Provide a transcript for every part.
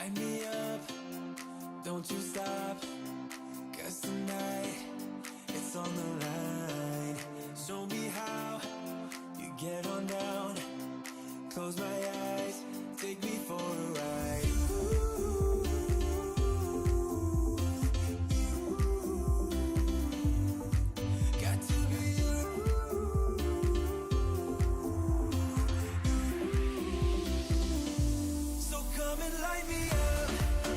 Light me up, don't you stop, 'cause tonight it's on the line. Show me how you get on down. Close my eyes, take me for a ride. Got to be you. So come and light me up.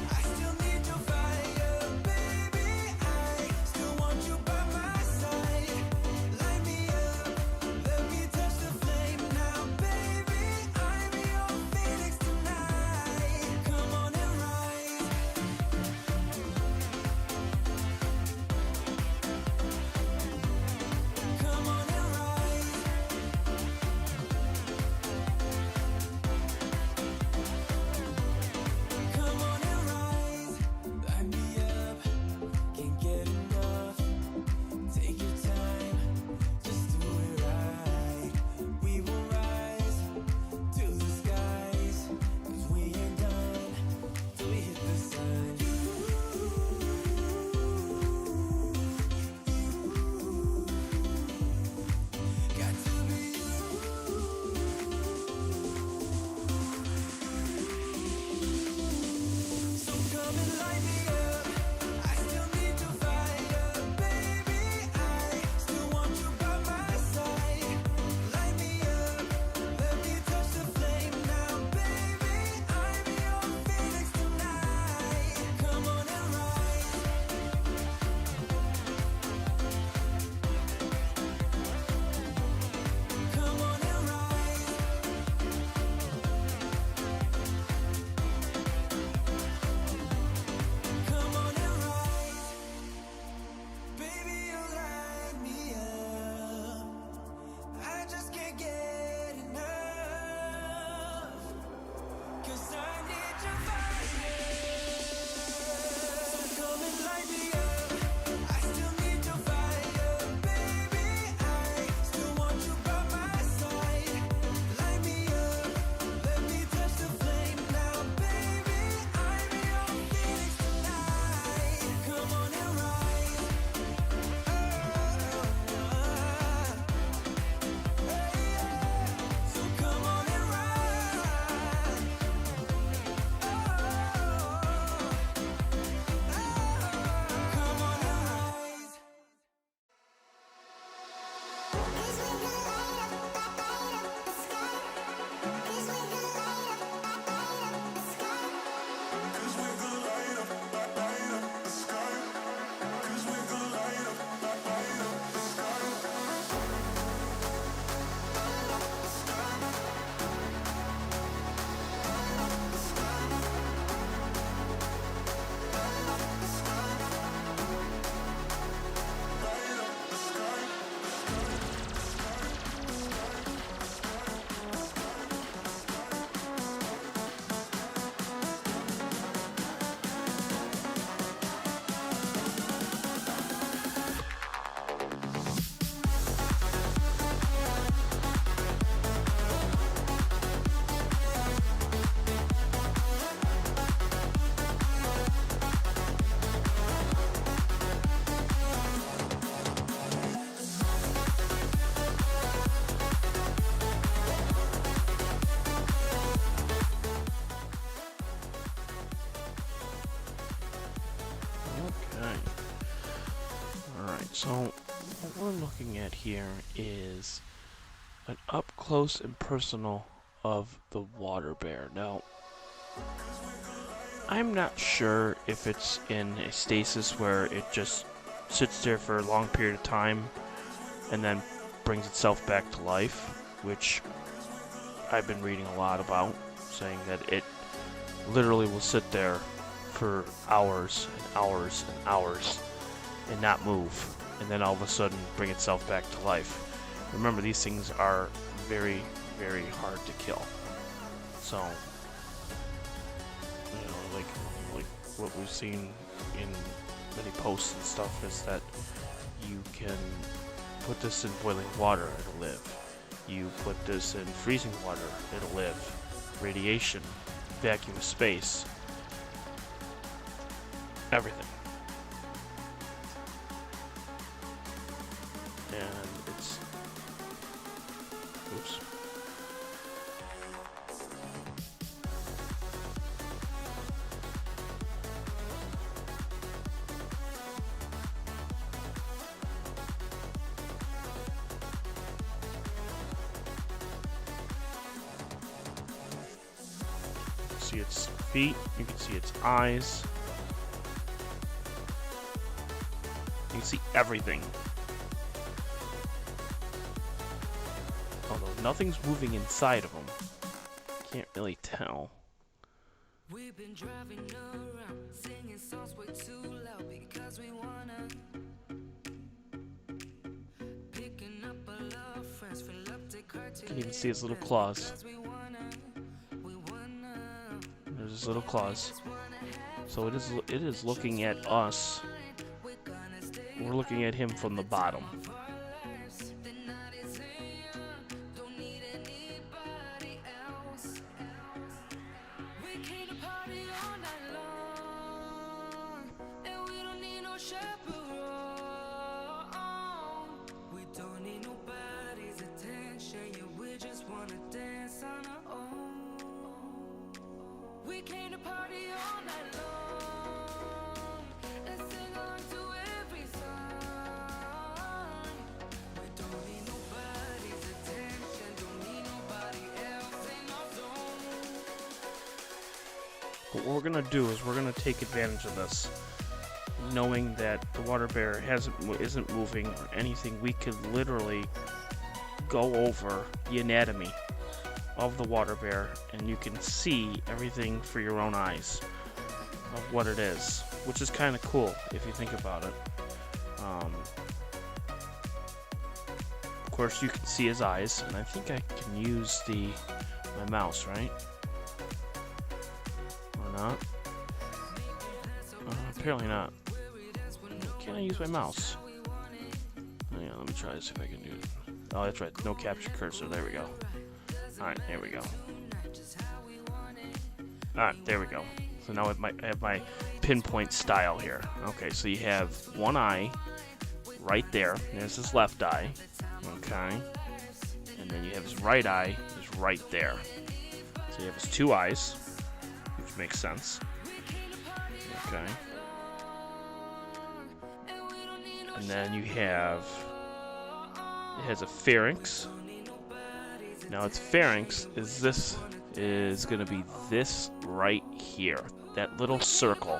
I still need your fire, baby. I still want you by my side. Light me up, let me touch the flame now, baby. I'm your phoenix tonight. Come on and rise. Come on and rise. Come on and rise. Light me up, can't get enough. Take your time, just do it right. We will rise to the skies, 'cause we ain't done till we hit the sun. Got to be you. So come and light me up. I still need your fire, baby. I still want you by my side. Light me up, let me touch the flame now, baby. I'm your phoenix tonight. Come on and rise. Come on and rise. Come on and rise. Baby, you light me up. I just can't get enough, 'cause I need your fire. So come and light me up. I still need your fire, baby. I still want you by my side. Light me up, let me touch the flame now, baby. I'm your phoenix tonight. Come on and rise. So come on and rise. Come on and rise. Cause we gon' light up the sky. Cause we gon' light up the sky. Light up the sky. Okay. Alright, so what we're looking at here is an up close and personal of the water bear. Now, I'm not sure if it's in a stasis where it just sits there for a long period of time and then brings itself back to life, which I've been reading a lot about, saying that it literally will sit there for hours and hours and hours and not move, and then all of a sudden bring itself back to life. Remember, these things are very, very hard to kill. So, you know, like what we've seen in many posts and stuff is that you can put this in boiling water, it'll live. You put this in freezing water, it'll live. Radiation, vacuum of space, everything. And it's, oops. See its feet, you can see its eyes. You can see everything. Although nothing's moving inside of them. Can't really tell. We've been driving around, singing songs way too loud because we wanna. Picking up our love friends, fill up the car. You can even see its little claws. There's his little claws. So it is looking at us. We're looking at him from the bottom. We came to party all night long and sing along to every song. We don't need nobody's attention, don't need nobody else in our zone. But what we're gonna do is we're gonna take advantage of this, knowing that the water bear isn't moving or anything. We could literally go over the anatomy of the water bear, and you can see everything for your own eyes of what it is, which is kind of cool if you think about it. Of course, you can see his eyes, and I think I can use my mouse, right? Or not? Apparently not. Can I use my mouse? Oh, yeah, let me try to see if I can do it. Oh, that's right. No capture cursor. There we go. Alright, there we go. Alright, there we go. So now I have my pinpoint style here. Okay, so you have one eye right there. There's his left eye. Okay. And then you have his right eye is right there. So you have his two eyes, which makes sense. Okay. And then you have, it has a pharynx. Now its pharynx is going to be this right here. That little circle.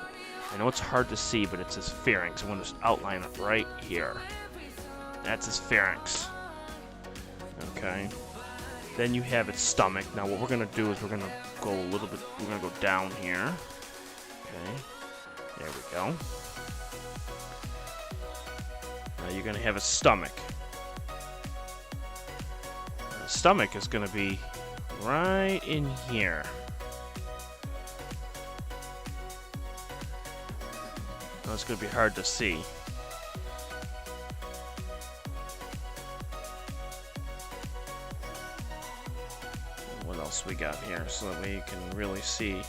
I know it's hard to see, but it's his pharynx. I'm going to just outline it right here. That's his pharynx. Okay. Then you have its stomach. Now what we're going to do is we're going to go a little bit, we're going to go down here. Okay. There we go. Now you're going to have a stomach. The stomach is going to be right in here. Now it's going to be hard to see. What else we got here so that we can really see?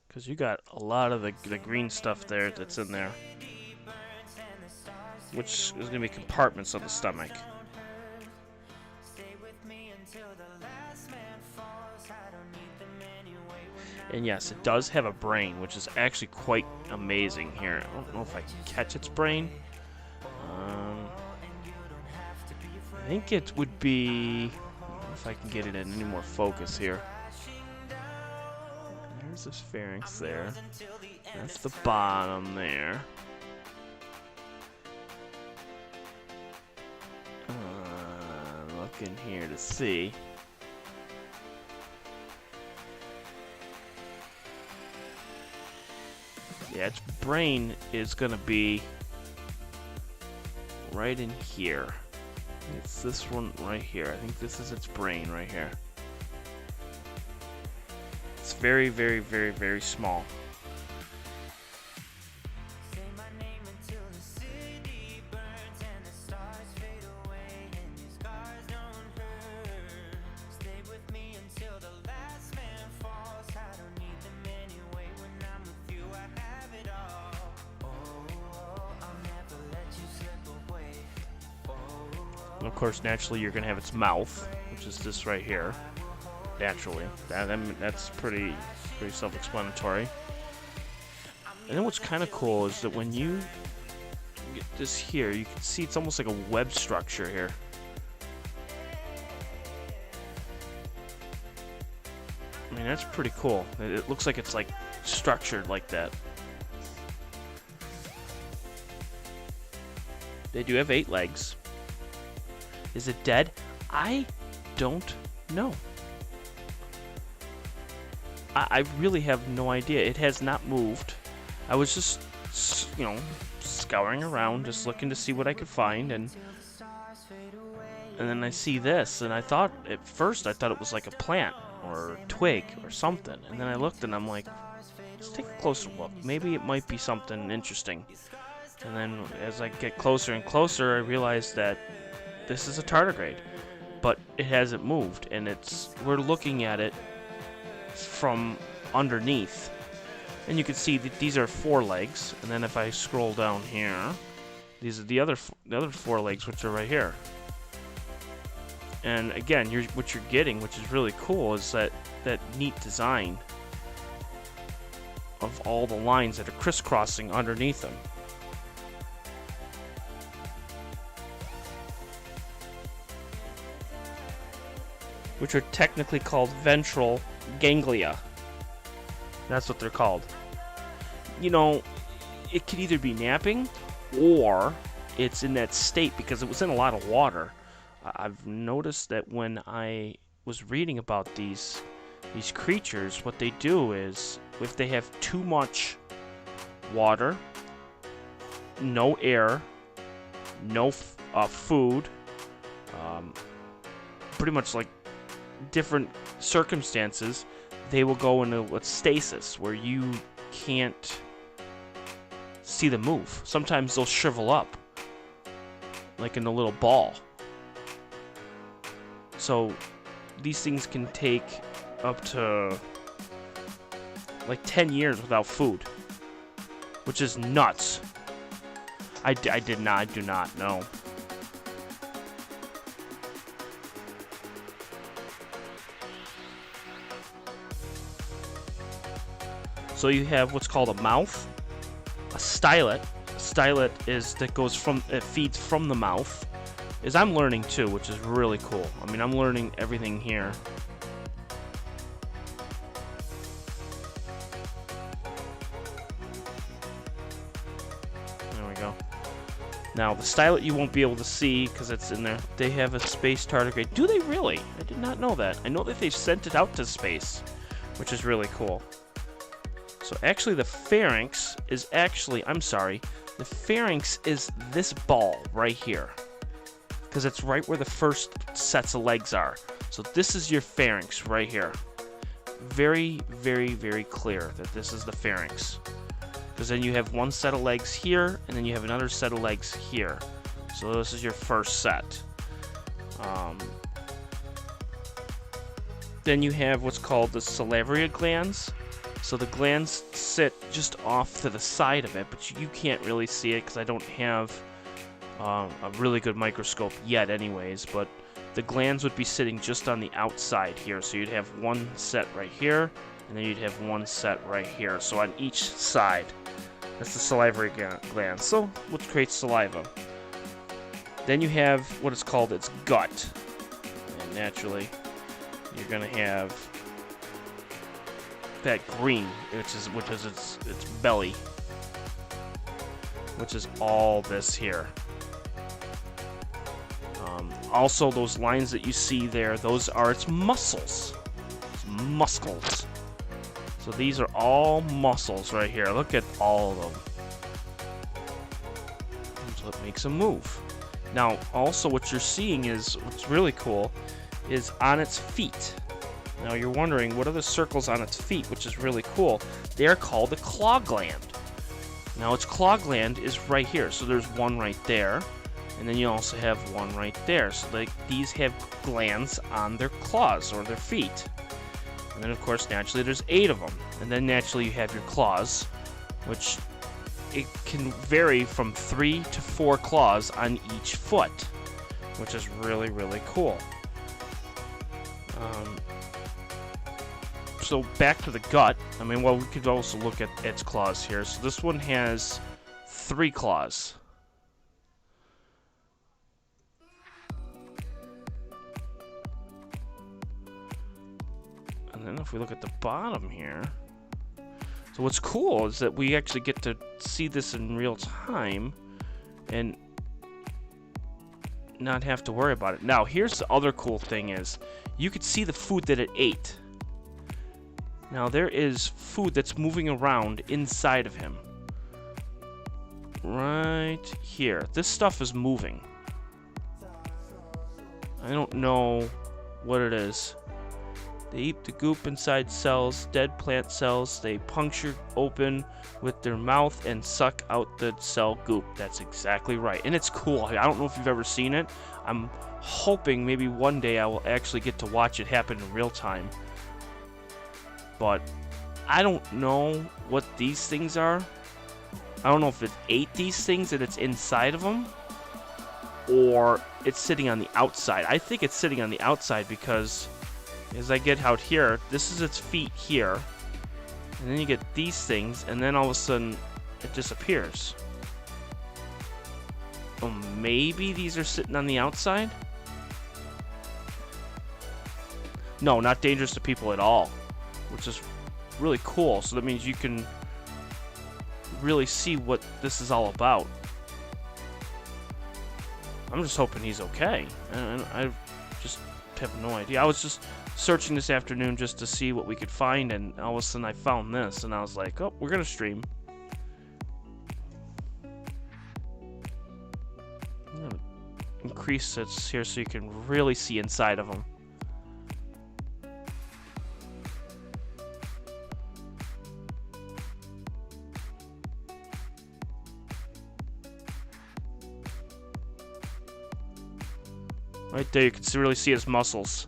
Because you got a lot of the green stuff there that's in there, which is going to be compartments of the stomach. And yes, it does have a brain, which is actually quite amazing here. I don't know if I can catch its brain. I think it would be, I don't know if I can get it in any more focus here. There's this pharynx there. That's the bottom there. Look in here to see. Yeah, its brain is going to be right in here. It's this one right here. I think this is its brain right here. It's very, very, very, very small. And of course, naturally, you're going to have its mouth, which is this right here. Naturally. That's pretty self-explanatory. And then what's kind of cool is that when you get this here, you can see it's almost like a web structure here. I mean, that's pretty cool. It looks like it's like structured like that. They do have 8 legs. Is it dead? I don't know. I really have no idea. It has not moved. I was just, you know, scouring around, just looking to see what I could find, and then I see this, and I thought, at first, I thought it was like a plant, or a twig, or something, and then I looked, and I'm like, let's take a closer look. Maybe it might be something interesting. And then, as I get closer and closer, I realize that this is a tardigrade, but it hasn't moved, and we're looking at it from underneath. And you can see that these are 4 legs, and then if I scroll down here, these are the other 4 legs, which are right here. And again, what you're getting, which is really cool, is that neat design of all the lines that are crisscrossing underneath them. Which are technically called ventral ganglia. That's what they're called. You know, it could either be napping, or it's in that state because it was in a lot of water. I've noticed that when I was reading about these creatures, what they do is, if they have too much water, no air, no food, pretty much like different circumstances, they will go into a stasis where you can't see them move. Sometimes they'll shrivel up like in a little ball. So these things can take up to like 10 years without food, which is nuts. I do not know. So you have what's called a mouth, a stylet. A stylet it feeds from the mouth. As I'm learning too, which is really cool. I mean, I'm learning everything here. There we go. Now, the stylet you won't be able to see because it's in there. They have a space tardigrade. Do they really? I did not know that. I know that they've sent it out to space, which is really cool. So actually the pharynx is the pharynx is this ball right here. Because it's right where the first sets of legs are. So this is your pharynx right here. Very, very, very clear that this is the pharynx. Because then you have one set of legs here, and then you have another set of legs here. So this is your first set. Then you have what's called the salivary glands. So the glands sit just off to the side of it, but you can't really see it because I don't have a really good microscope yet anyways, but the glands would be sitting just on the outside here. So you'd have one set right here, and then you'd have one set right here. So on each side, that's the salivary glands. So what creates saliva. Then you have what is called its gut. And naturally, you're going to have that green, which is its belly, which is all this here. Also, those lines that you see there, those are its muscles. It's muscles. So these are all muscles right here. Look at all of them. That's what makes them move. Now, also what you're seeing is, what's really cool, is on its feet. Now you're wondering, what are the circles on its feet, which is really cool. They are called the claw gland. Now its claw gland is right here. So there's one right there. And then you also have one right there. So these have glands on their claws or their feet. And then of course naturally there's 8 of them. And then naturally you have your claws, which it can vary from 3 to 4 claws on each foot. which is really, really cool. So back to the gut. I mean, well, we could also look at its claws here. So this one has 3 claws. And then if we look at the bottom here, so what's cool is that we actually get to see this in real time and not have to worry about it. Now, here's the other cool thing is you could see the food that it ate. Now, there is food that's moving around inside of him. Right here. This stuff is moving. I don't know what it is. They eat the goop inside cells, dead plant cells. They puncture open with their mouth and suck out the cell goop. That's exactly right. And it's cool. I don't know if you've ever seen it. I'm hoping maybe one day I will actually get to watch it happen in real time. But I don't know what these things are. I don't know if it ate these things and it's inside of them, or it's sitting on the outside. I think it's sitting on the outside because as I get out here, this is its feet here, and then you get these things, and then all of a sudden it disappears. Oh, maybe these are sitting on the outside? No, not dangerous to people at all, which is really cool. So that means you can really see what this is all about. I'm just hoping he's okay. And I just have no idea. I was just searching this afternoon just to see what we could find, and all of a sudden I found this, and I was like, oh, we're gonna stream. I'm gonna increase this here so you can really see inside of them. Right there, you can really see his muscles.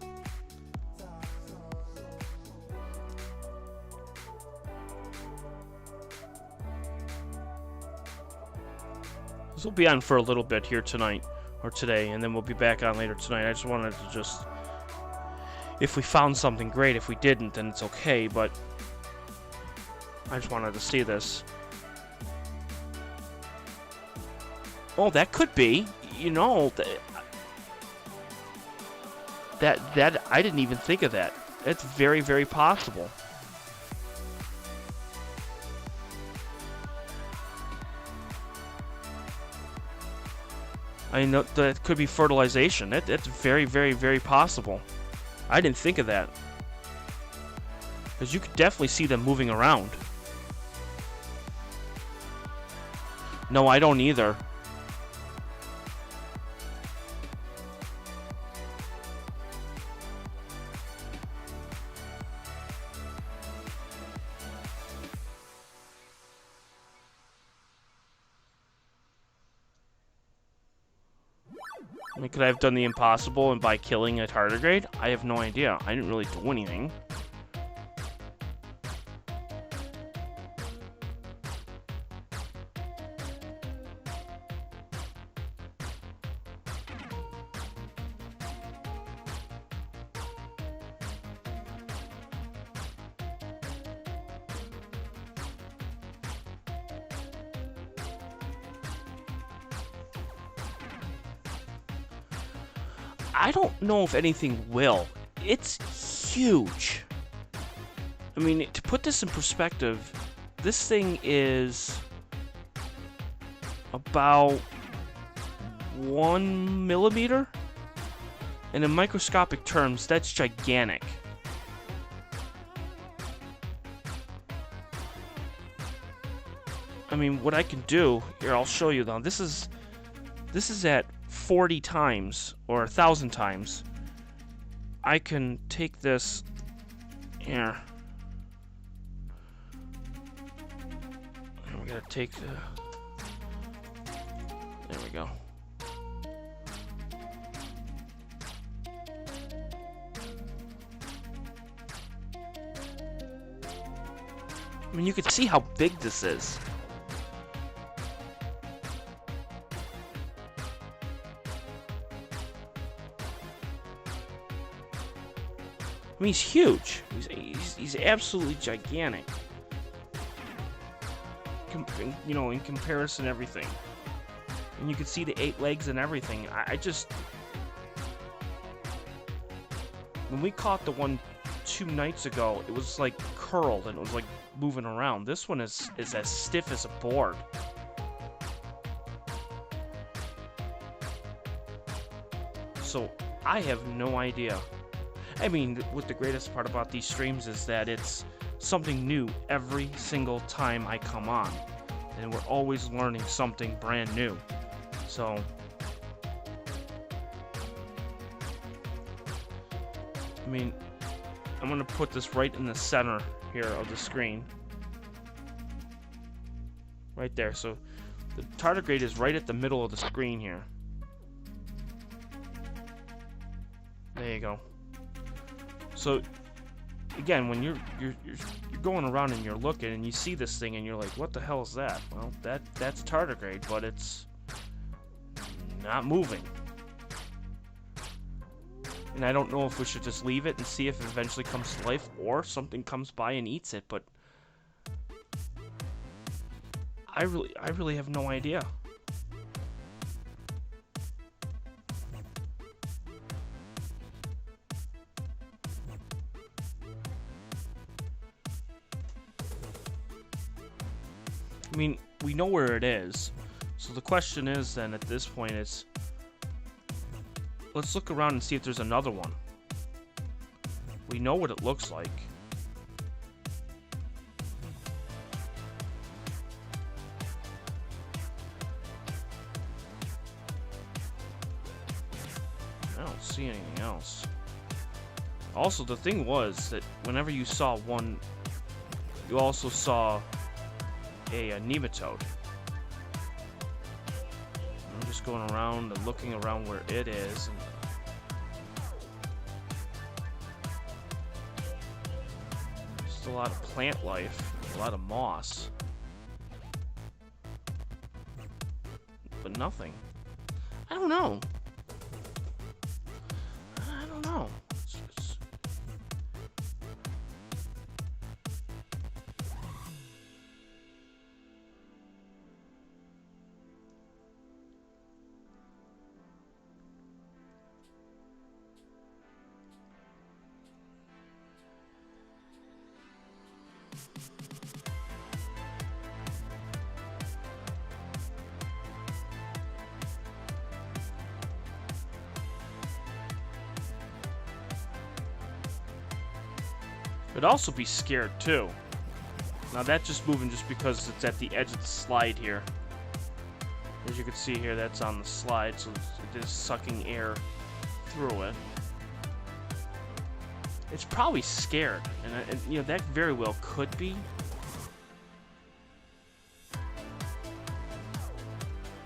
This will be on for a little bit here tonight, or today, and then we'll be back on later tonight. I just wanted to just... If we found something, great. If we didn't, then it's okay, but... I just wanted to see this. Oh, that could be. You know... That I didn't even think of that. That's very, very possible. I know that could be fertilization. That's very, very, very possible. I didn't think of that. Because you could definitely see them moving around. No, I don't either. I mean, could I have done the impossible and by killing a tardigrade? I have no idea. I didn't really do anything. I don't know if anything will. It's huge. I mean, to put this in perspective, this thing is about 1 millimeter. And in microscopic terms, that's gigantic. I mean, what I can do here, I'll show you though. This is at 40 times or 1,000 times. I can take this here. And we gotta take the. There we go. I mean, you can see how big this is. I mean, he's huge. He's absolutely gigantic. You know, in comparison, everything. And you can see the 8 legs and everything. I just... When we caught the one 2 nights ago, it was like curled and it was like moving around. This one is as stiff as a board. So I have no idea. I mean, what the greatest part about these streams is that it's something new every single time I come on. And we're always learning something brand new. So I mean, I'm gonna put this right in the center here of the screen. Right there. So the tardigrade is right at the middle of the screen here. There you go. So again, when you're going around and you're looking and you see this thing and you're like, what the hell is that? Well, that's tardigrade, but it's not moving. And I don't know if we should just leave it and see if it eventually comes to life or something comes by and eats it, but I really have no idea. I mean, we know where it is. So the question is then at this point is, let's look around and see if there's another one. We know what it looks like. I don't see anything else. Also, the thing was that whenever you saw one, you also saw a nematode. I'm just going around and looking around where it is. And just a lot of plant life, a lot of moss. But nothing. I don't know. I don't know. It'd also be scared too. Now that's just moving just because it's at the edge of the slide here. As you can see here, that's on the slide, so it is sucking air through it. It's probably scared, and you know that very well could be.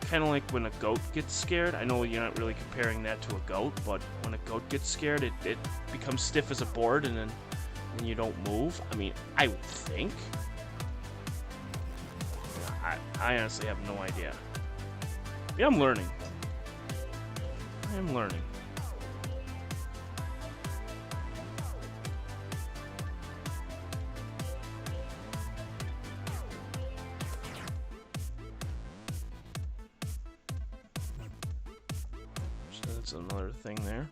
Kind of like when a goat gets scared. I know you're not really comparing that to a goat, but when a goat gets scared, it becomes stiff as a board, and then you don't move. I mean, I would think. I honestly have no idea. Yeah, I'm learning. I'm learning. So that's another thing there.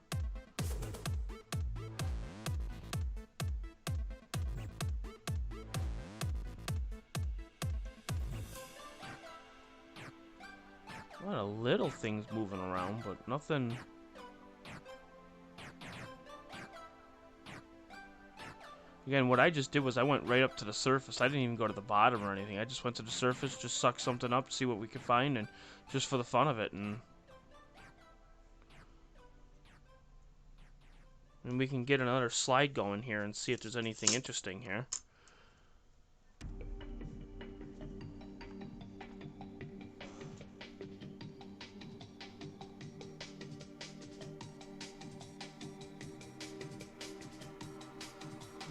A lot of little things moving around, but nothing. Again, what I just did was I went right up to the surface. I didn't even go to the bottom or anything. I just went to the surface, just sucked something up, see what we could find, and just for the fun of it. And we can get another slide going here and see if there's anything interesting here.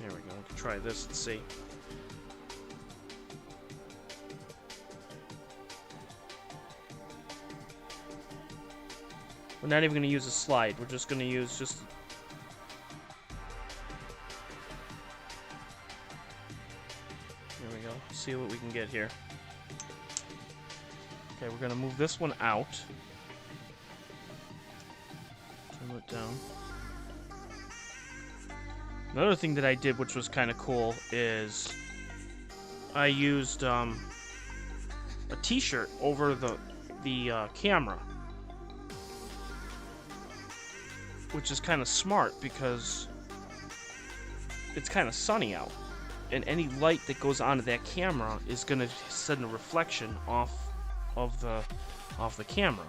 There we go, we can try this and see. We're not even going to use a slide, we're just going to use just see what we can get here. Okay, we're gonna move this one out. Turn it down. Another thing that I did, which was kind of cool, is I used a T-shirt over the camera, which is kind of smart because it's kind of sunny out, and any light that goes onto that camera is going to send a reflection off of the camera.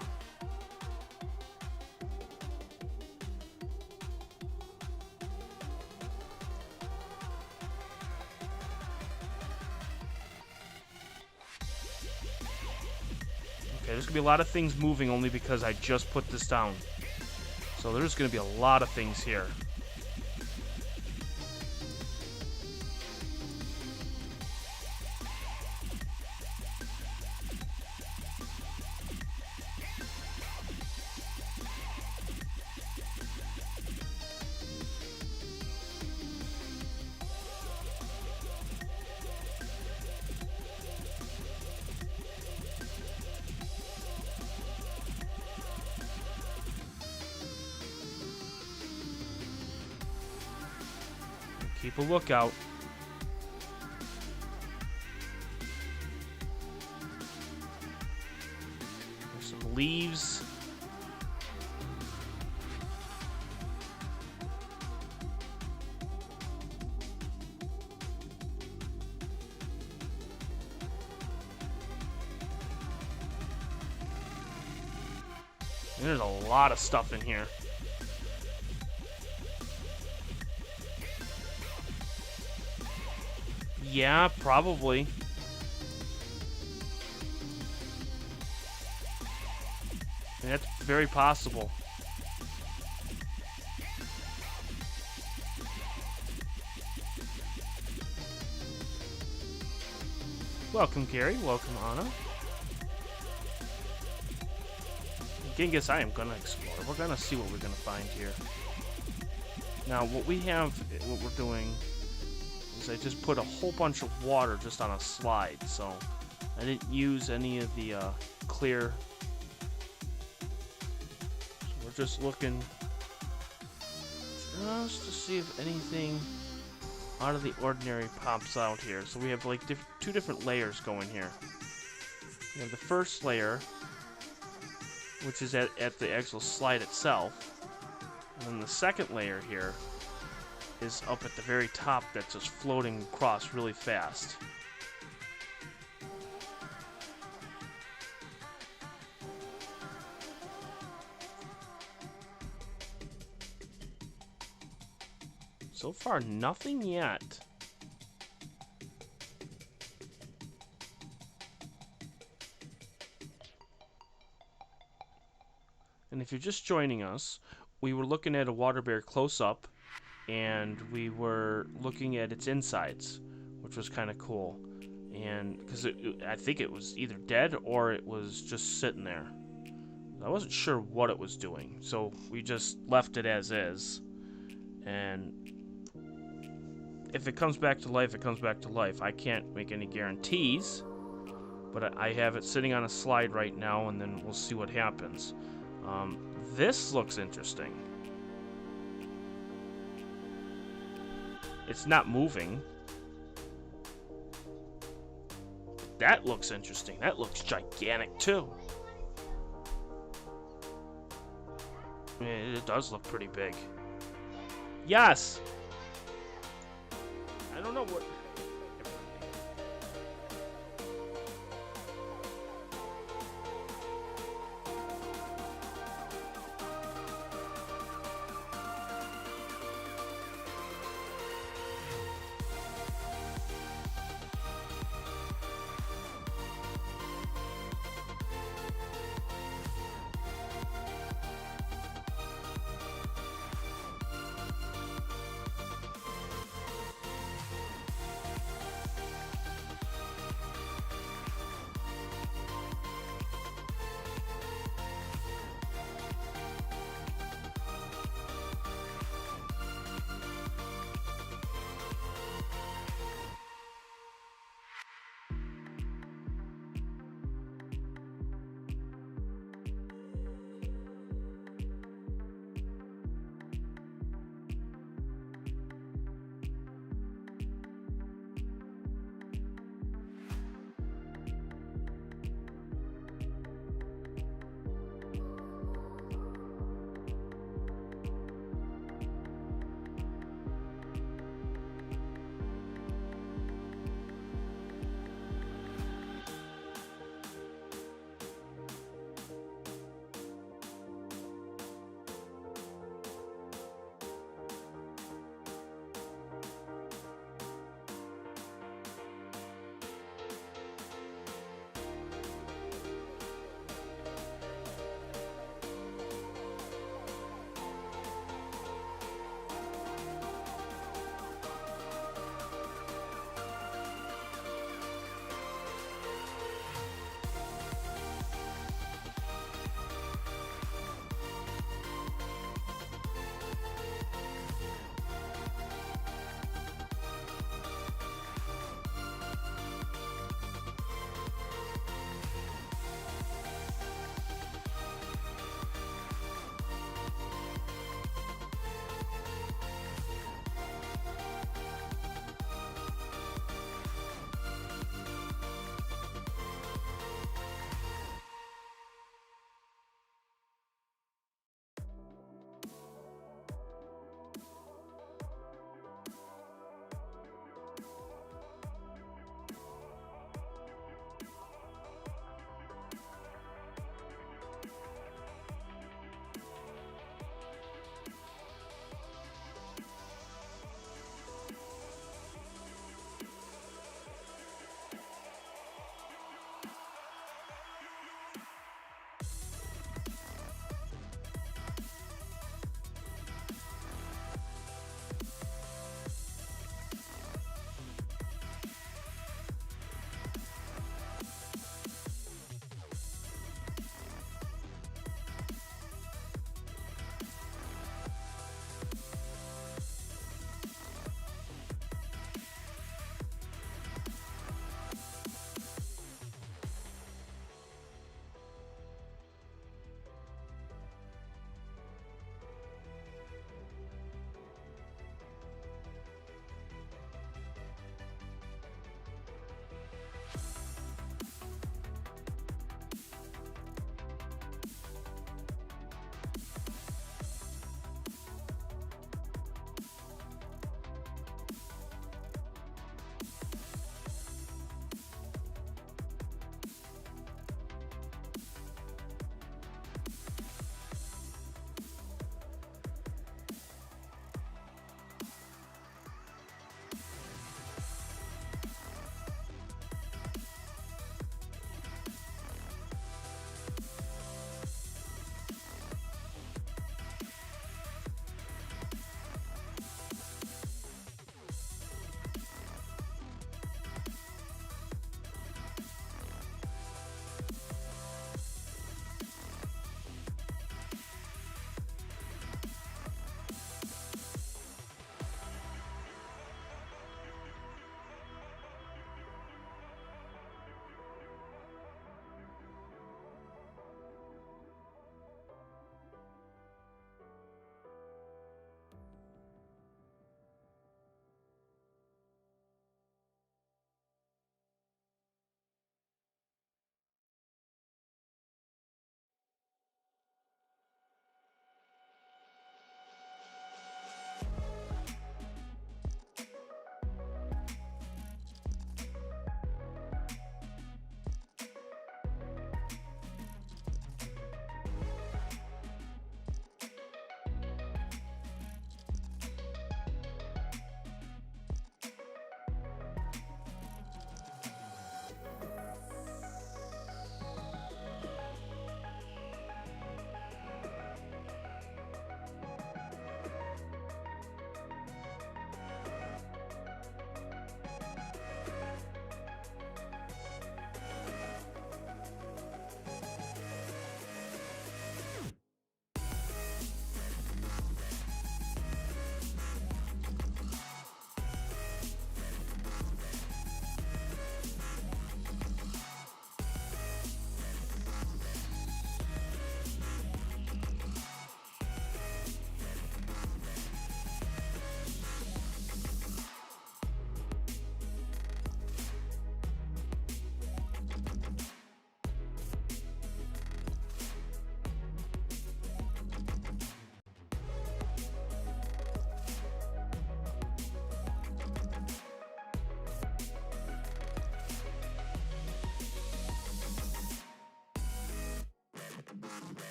Okay, there's going to be a lot of things moving only because I just put this down. So there's going to be a lot of things here. Keep a lookout. There's some leaves. And there's a lot of stuff in here. Yeah, probably. That's very possible. Welcome, Gary. Welcome, Anna. Genghis, I am gonna explore. We're gonna see what we're gonna find here. Now, what we're doing is I just put a whole bunch of water just on a slide, so I didn't use any of the clear. So we're just looking just to see if anything out of the ordinary pops out here. So we have like two different layers going here. We have the first layer, which is at the actual slide itself, and then the second layer here is up at the very top that's just floating across really fast. So far, nothing yet. And if you're just joining us, we were looking at a water bear close up, and we were looking at its insides, which was kind of cool. And because I think it was either dead or it was just sitting there. I wasn't sure what it was doing, so we just left it as is. And if it comes back to life, it comes back to life. I can't make any guarantees, but I have it sitting on a slide right now, and then we'll see what happens. This looks interesting. It's not moving. That looks interesting. That looks gigantic too. I mean, it does look pretty big. Yes! I don't know what...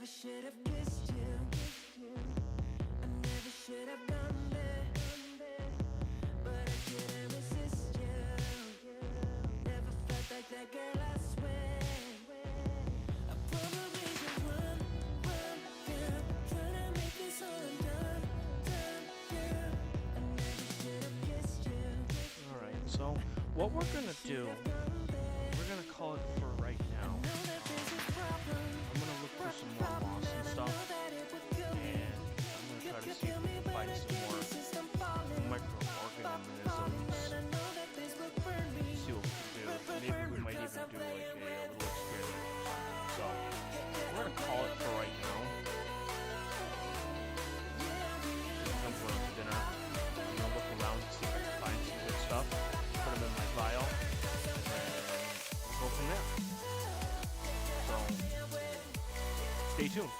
never should have kissed you. I never should have done that. But I couldn't resist you. Never felt like that girl, I swear. I probably should run, girl. Trying to make this all undone, girl. I never should have kissed you. Alright, so what we're gonna do, we're gonna call it for right now. I'm gonna look for some more moss and stuff, and I'm gonna try to see if we can find some more microorganisms. See what we can do. Maybe we might even do like a little experiment or something. So we're gonna call it for right now. Come for dinner. I'm gonna look around and see if I can find some good stuff. Put them in my vial, and we'll go from there. So stay tuned.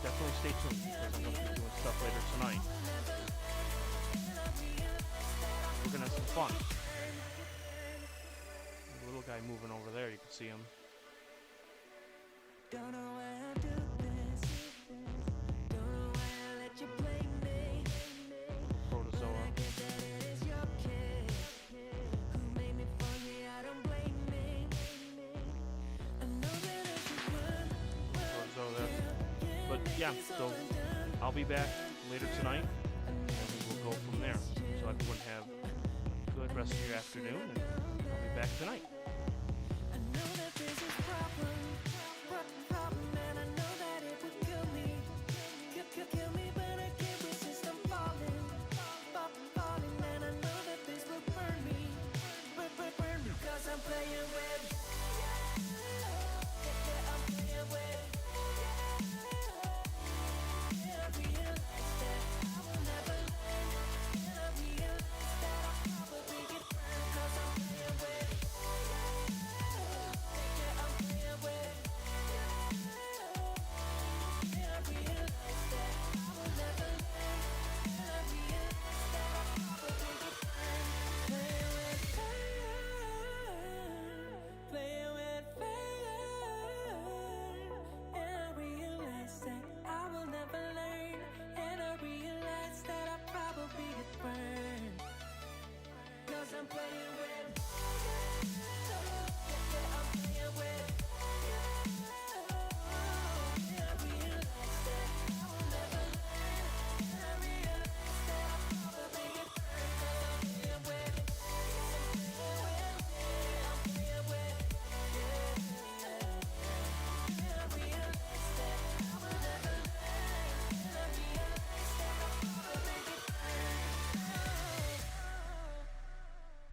Definitely stay tuned, because I'm gonna be doing stuff later tonight. We're gonna have some fun. The little guy moving over there, you can see him. Don't know why I do this. Don't know why I let you play me. Protozoa. I guess that it is your kid who made me fall. Yeah, I don't blame me. I know that I should run, Protozoa there. But yeah, so I'll be back later tonight, and we will go from there. So everyone have a good rest of your afternoon, and I'll be back tonight. I know that this is problem, and I know that it would kill me, kill me, but I can't resist. I'm falling, and I know that this will burn me, burn me, 'cause I'm playing with. I'm playing with. I realize that I will never learn, and I realize that I'll probably get burned, 'cause I'm playing with. I'm playing with. And I realize that I will never learn, and I realize that I'll probably get burned. Playing with fire, playing with fire, and I realize that I will never learn, and I realize that I'll probably get burned, 'cause I'm playing